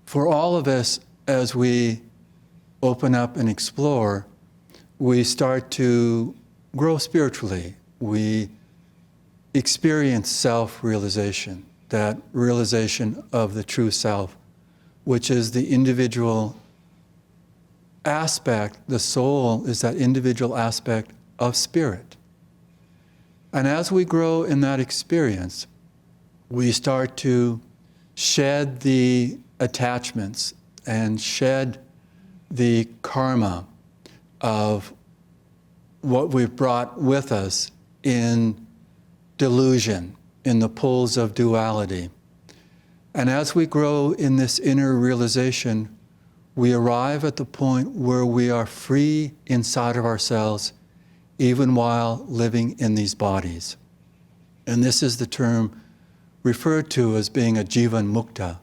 for all of us, as we open up and explore, we start to grow spiritually. We experience self-realization, that realization of the true self, which is the individual aspect. The soul is that individual aspect of spirit. And as we grow in that experience, we start to shed the attachments and shed the karma of what we've brought with us in delusion, in the pulls of duality. And as we grow in this inner realization, we arrive at the point where we are free inside of ourselves, even while living in these bodies. And this is the term referred to as being a jivan mukta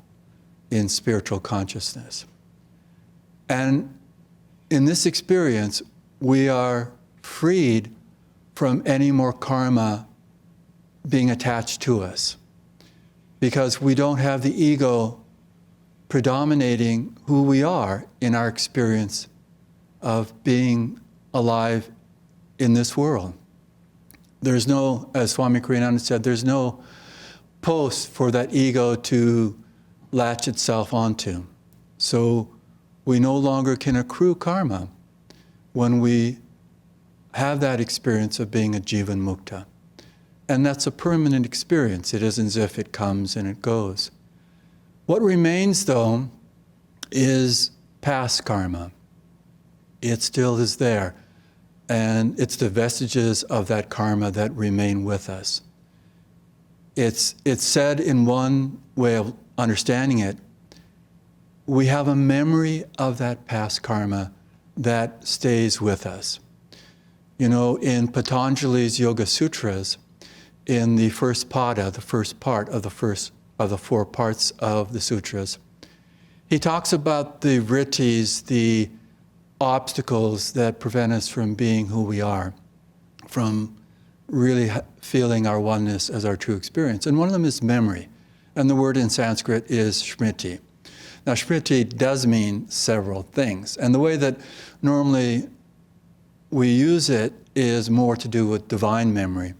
in spiritual consciousness. And in this experience, we are freed from any more karma being attached to us, because we don't have the ego predominating who we are in our experience of being alive in this world. There's no, as Swami Kriyananda said, there's no post for that ego to latch itself onto. So we no longer can accrue karma when we have that experience of being a jivan mukta. And that's a permanent experience. It isn't as if it comes and it goes. What remains, though, is past karma. It still is there. And it's the vestiges of that karma that remain with us. It's said in one way of understanding it, we have a memory of that past karma that stays with us. You know, in Patanjali's Yoga Sutras, in the first pada, the first part of the 4 parts of the sutras, he talks about the vrittis, the obstacles that prevent us from being who we are, from really feeling our oneness as our true experience. And one of them is memory. And the word in Sanskrit is smriti. Now, smriti does mean several things. And the way that normally we use it is more to do with divine memory.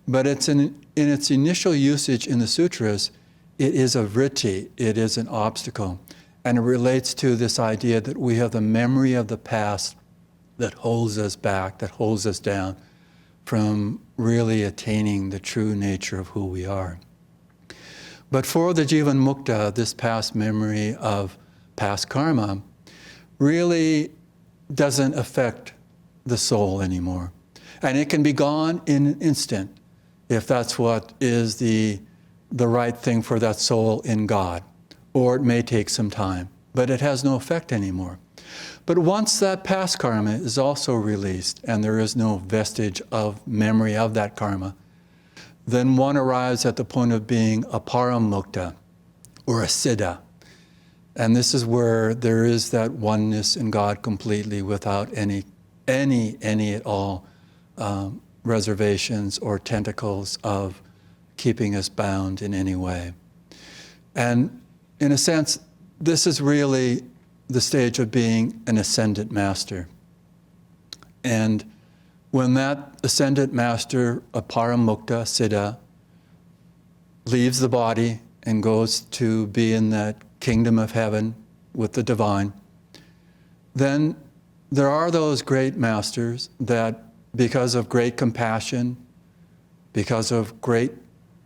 But in its initial usage in the sutras, it is a vritti, it is an obstacle. And it relates to this idea that we have the memory of the past that holds us back, that holds us down from really attaining the true nature of who we are. But for the jivan mukta, this past memory of past karma really doesn't affect the soul anymore. And it can be gone in an instant if that's what is the right thing for that soul in God. Or it may take some time, but it has no effect anymore. But once that past karma is also released and there is no vestige of memory of that karma, then one arrives at the point of being a param mukta, or a siddha. And this is where there is that oneness in God completely without any at all reservations or tentacles of keeping us bound in any way. And in a sense, this is really the stage of being an ascendant master. And when that ascendant master, a paramukta, siddha, leaves the body and goes to be in that kingdom of heaven with the divine, then there are those great masters that, because of great compassion, because of great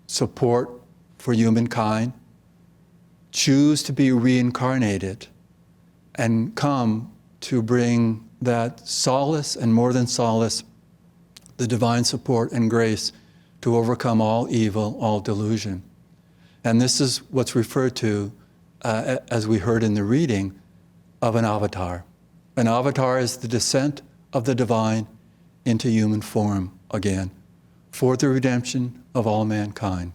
support for humankind, choose to be reincarnated and come to bring that solace, and more than solace, the divine support and grace to overcome all evil, all delusion. And this is what's referred to, as we heard in the reading, of an avatar. An avatar is the descent of the divine into human form again, for the redemption of all mankind.